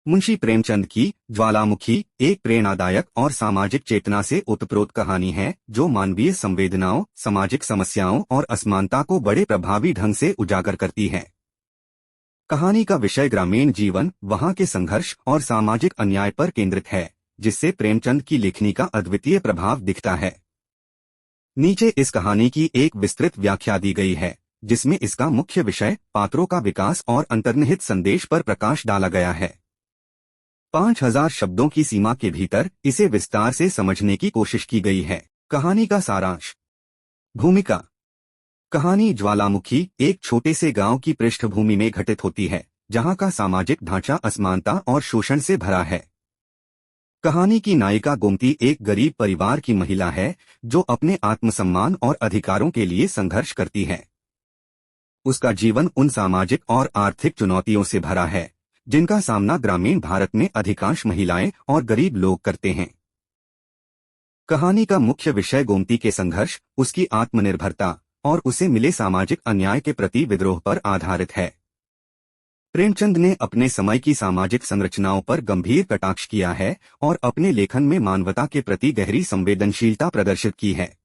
मुंशी प्रेमचंद की ज्वालामुखी एक प्रेरणादायक और सामाजिक चेतना से ओतप्रोत कहानी है जो मानवीय संवेदनाओं, सामाजिक समस्याओं और असमानता को बड़े प्रभावी ढंग से उजागर करती है। कहानी का विषय ग्रामीण जीवन, वहां के संघर्ष और सामाजिक अन्याय पर केंद्रित है, जिससे प्रेमचंद की लेखनी का अद्वितीय प्रभाव दिखता है। नीचे इस कहानी की एक विस्तृत व्याख्या दी गई है, जिसमें इसका मुख्य विषय, पात्रों का विकास और अंतर्निहित संदेश पर प्रकाश डाला गया है। 5000 शब्दों की सीमा के भीतर इसे विस्तार से समझने की कोशिश की गई है। कहानी का सारांश। भूमिका। कहानी ज्वालामुखी एक छोटे से गांव की पृष्ठभूमि में घटित होती है, जहां का सामाजिक ढांचा असमानता और शोषण से भरा है। कहानी की नायिका गोमती एक गरीब परिवार की महिला है, जो अपने आत्मसम्मान और अधिकारों के लिए संघर्ष करती है। उसका जीवन उन सामाजिक और आर्थिक चुनौतियों से भरा है, जिनका सामना ग्रामीण भारत में अधिकांश महिलाएं और गरीब लोग करते हैं। कहानी का मुख्य विषय गोमती के संघर्ष, उसकी आत्मनिर्भरता और उसे मिले सामाजिक अन्याय के प्रति विद्रोह पर आधारित है। प्रेमचंद ने अपने समय की सामाजिक संरचनाओं पर गंभीर कटाक्ष किया है और अपने लेखन में मानवता के प्रति गहरी संवेदनशीलता प्रदर्शित की है।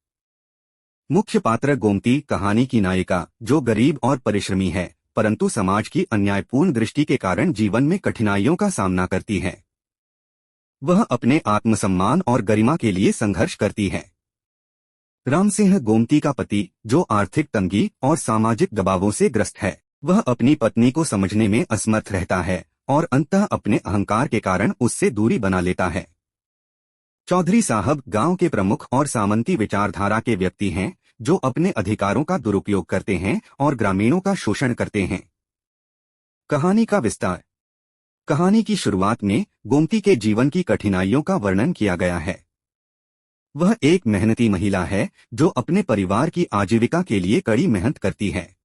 मुख्य पात्र गोमती, कहानी की नायिका, जो गरीब और परिश्रमी है, परंतु समाज की अन्यायपूर्ण दृष्टि के कारण जीवन में कठिनाइयों का सामना करती है। वह अपने आत्मसम्मान और गरिमा के लिए संघर्ष करती है। राम सिंह गोमती का पति, जो आर्थिक तंगी और सामाजिक दबावों से ग्रस्त है, वह अपनी पत्नी को समझने में असमर्थ रहता है और अंततः अपने अहंकार के कारण उससे दूरी बना लेता है। चौधरी साहब गांव के प्रमुख और सामंती विचारधारा के व्यक्ति हैं, जो अपने अधिकारों का दुरुपयोग करते हैं और ग्रामीणों का शोषण करते हैं। कहानी का विस्तार। कहानी की शुरुआत में गोमती के जीवन की कठिनाइयों का वर्णन किया गया है। वह एक मेहनती महिला है, जो अपने परिवार की आजीविका के लिए कड़ी मेहनत करती है,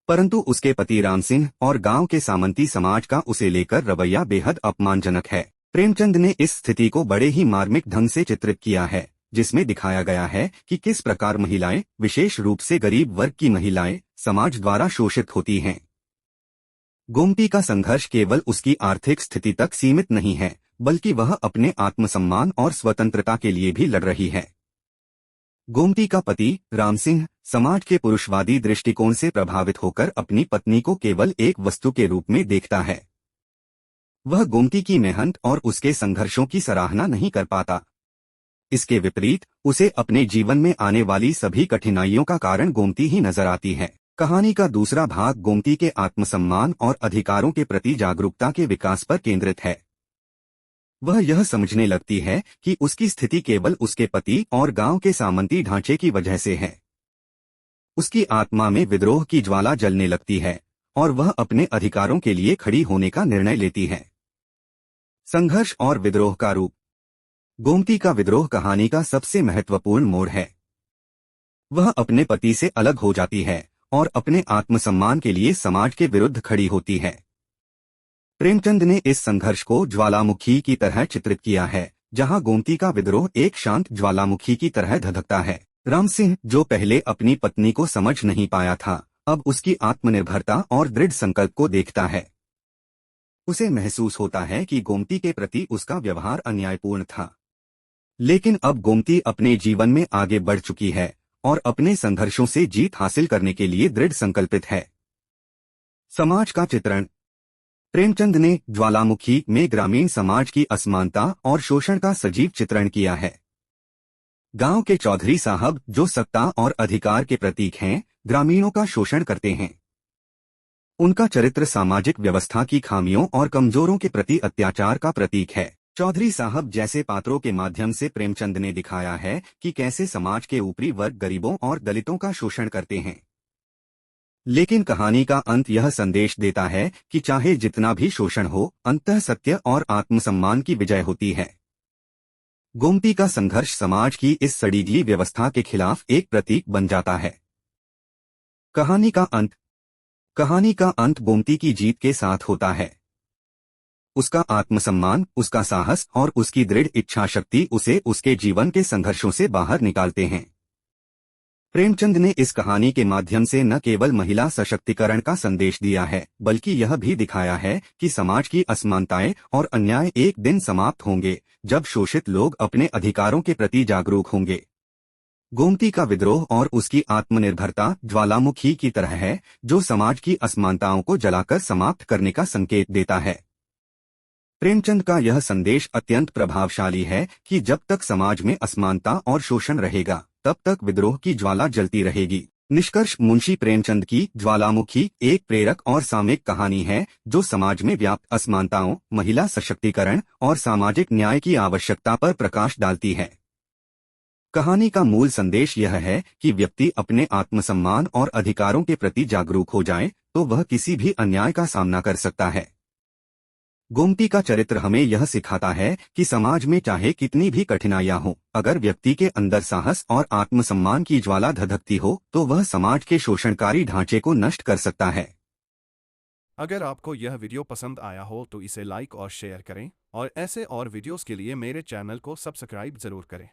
परंतु उसके पति राम सिंह और गांव के सामंती समाज का उसे लेकर रवैया बेहद अपमानजनक है। प्रेमचंद ने इस स्थिति को बड़े ही मार्मिक ढंग से चित्रित किया है, जिसमें दिखाया गया है कि किस प्रकार महिलाएं, विशेष रूप से गरीब वर्ग की महिलाएं, समाज द्वारा शोषित होती हैं। गोमती का संघर्ष केवल उसकी आर्थिक स्थिति तक सीमित नहीं है, बल्कि वह अपने आत्मसम्मान और स्वतंत्रता के लिए भी लड़ रही है। गोमती का पति राम सिंह समाज के पुरुषवादी दृष्टिकोण से प्रभावित होकर अपनी पत्नी को केवल एक वस्तु के रूप में देखता है। वह गोमती की मेहनत और उसके संघर्षों की सराहना नहीं कर पाता। इसके विपरीत उसे अपने जीवन में आने वाली सभी कठिनाइयों का कारण गोमती ही नजर आती है। कहानी का दूसरा भाग गोमती के आत्मसम्मान और अधिकारों के प्रति जागरूकता के विकास पर केंद्रित है। वह यह समझने लगती है कि उसकी स्थिति केवल उसके पति और गांव के सामंती ढांचे की वजह से है। उसकी आत्मा में विद्रोह की ज्वाला जलने लगती है और वह अपने अधिकारों के लिए खड़ी होने का निर्णय लेती है। संघर्ष और विद्रोह का रूप। गोमती का विद्रोह कहानी का सबसे महत्वपूर्ण मोड़ है। वह अपने पति से अलग हो जाती है और अपने आत्मसम्मान के लिए समाज के विरुद्ध खड़ी होती है। प्रेमचंद ने इस संघर्ष को ज्वालामुखी की तरह चित्रित किया है, जहां गोमती का विद्रोह एक शांत ज्वालामुखी की तरह धधकता है। राम सिंह, जो पहले अपनी पत्नी को समझ नहीं पाया था, अब उसकी आत्मनिर्भरता और दृढ़ संकल्प को देखता है। उसे महसूस होता है कि गोमती के प्रति उसका व्यवहार अन्यायपूर्ण था, लेकिन अब गोमती अपने जीवन में आगे बढ़ चुकी है और अपने संघर्षों से जीत हासिल करने के लिए दृढ़ संकल्पित है। समाज का चित्रण। प्रेमचंद ने ज्वालामुखी में ग्रामीण समाज की असमानता और शोषण का सजीव चित्रण किया है। गांव के चौधरी साहब, जो सत्ता और अधिकार के प्रतीक हैं, ग्रामीणों का शोषण करते हैं। उनका चरित्र सामाजिक व्यवस्था की खामियों और कमजोरों के प्रति अत्याचार का प्रतीक है। चौधरी साहब जैसे पात्रों के माध्यम से प्रेमचंद ने दिखाया है कि कैसे समाज के ऊपरी वर्ग गरीबों और दलितों का शोषण करते हैं। लेकिन कहानी का अंत यह संदेश देता है कि चाहे जितना भी शोषण हो, अंततः सत्य और आत्मसम्मान की विजय होती है। गोमती का संघर्ष समाज की इस सड़ी व्यवस्था के खिलाफ एक प्रतीक बन जाता है। कहानी का अंत। कहानी का अंत गोमती की जीत के साथ होता है। उसका आत्मसम्मान, उसका साहस और उसकी दृढ़ इच्छा शक्ति उसे उसके जीवन के संघर्षों से बाहर निकालते हैं। प्रेमचंद ने इस कहानी के माध्यम से न केवल महिला सशक्तिकरण का संदेश दिया है, बल्कि यह भी दिखाया है कि समाज की असमानताएं और अन्याय एक दिन समाप्त होंगे, जब शोषित लोग अपने अधिकारों के प्रति जागरूक होंगे। गोमती का विद्रोह और उसकी आत्मनिर्भरता ज्वालामुखी की तरह है, जो समाज की असमानताओं को जलाकर समाप्त करने का संकेत देता है। प्रेमचंद का यह संदेश अत्यंत प्रभावशाली है कि जब तक समाज में असमानता और शोषण रहेगा, तब तक विद्रोह की ज्वाला जलती रहेगी। निष्कर्ष, मुंशी प्रेमचंद की ज्वालामुखी एक प्रेरक और सामयिक कहानी है, जो समाज में व्याप्त असमानताओं, महिला सशक्तिकरण और सामाजिक न्याय की आवश्यकता पर प्रकाश डालती है। कहानी का मूल संदेश यह है कि व्यक्ति अपने आत्मसम्मान और अधिकारों के प्रति जागरूक हो जाए, तो वह किसी भी अन्याय का सामना कर सकता है। गोमती का चरित्र हमें यह सिखाता है कि समाज में चाहे कितनी भी कठिनाइयां हो, अगर व्यक्ति के अंदर साहस और आत्मसम्मान की ज्वाला धधकती हो, तो वह समाज के शोषणकारी ढांचे को नष्ट कर सकता है। अगर आपको यह वीडियो पसंद आया हो तो इसे लाइक और शेयर करें, और ऐसे और वीडियोस के लिए मेरे चैनल को सब्सक्राइब जरूर करें।